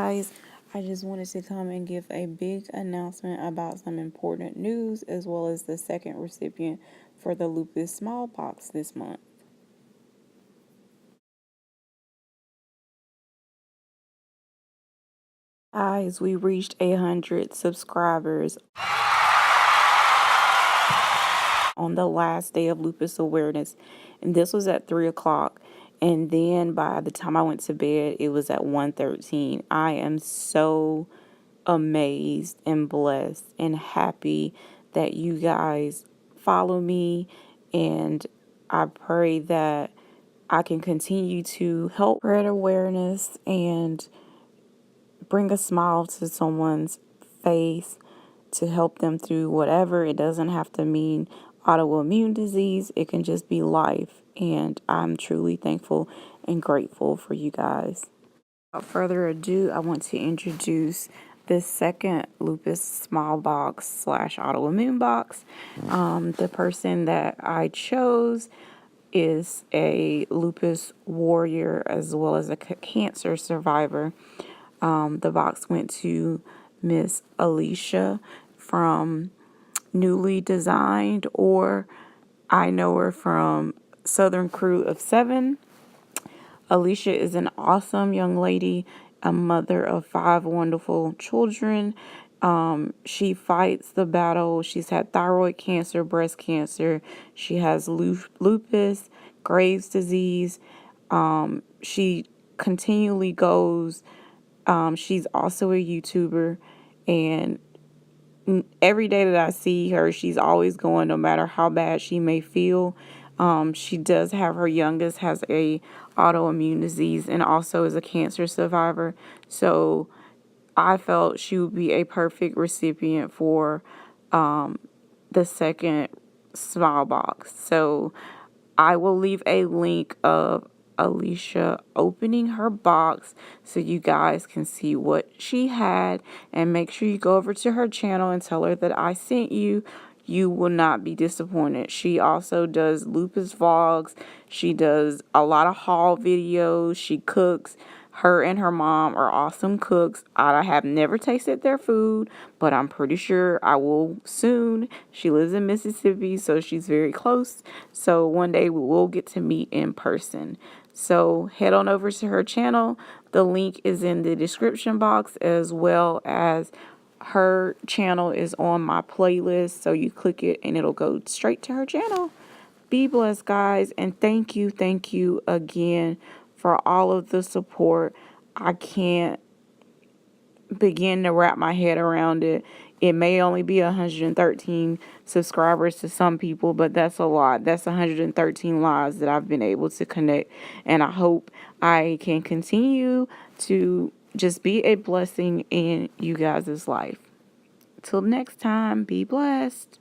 guys, I just wanted to come and give a big announcement about some important news as well as the second recipient for the Lupus Smallpox this month. Guys, we reached 100 subscribers on the last day of lupus awareness, and this was at 3 o'clock. And then by the time I went to bed, it was at 1:13. I am so amazed and blessed and happy that you guys follow me, and I pray that I can continue to help spread awareness and bring a smile to someone's face to help them through whatever. It doesn't have to mean autoimmune disease. It can just be life. And I'm truly thankful and grateful for you guys. Without further ado, I want to introduce this second lupus small box / autoimmune box. The person that I chose is a lupus warrior as well as a cancer survivor. The box went to Miss Alicia from Newly Designed, or I know her from Southern Crew of 7. Alicia is an awesome young lady, a mother of 5 wonderful children. She fights the battle. She's had thyroid cancer, breast cancer. She has lupus, Graves' disease. She continually goes. She's also a YouTuber, and every day that I see her, she's always going, no matter how bad she may feel. She does have, her youngest has a autoimmune disease and also is a cancer survivor. So I felt she would be a perfect recipient for the second small box. So I will leave a link of Alicia opening her box so you guys can see what she had, and make sure you go over to her channel and tell her that I sent you. You will not be disappointed. She also does lupus vlogs. She does a lot of haul videos. She cooks. Her and her mom are awesome cooks. I have never tasted their food, but I'm pretty sure I will soon. She lives in Mississippi, so she's very close. So one day we will get to meet in person. So head on over to her channel. The link is in the description box, as well as her channel is on my playlist. So you click it and it'll go straight to her channel. Be blessed, guys, and thank you again for all of the support. I can't begin to wrap my head around it. It may only be 113 subscribers to some people, but that's a lot. That's 113 lives that I've been able to connect, and I hope I can continue to just be a blessing in you guys' life. Till next time, be blessed.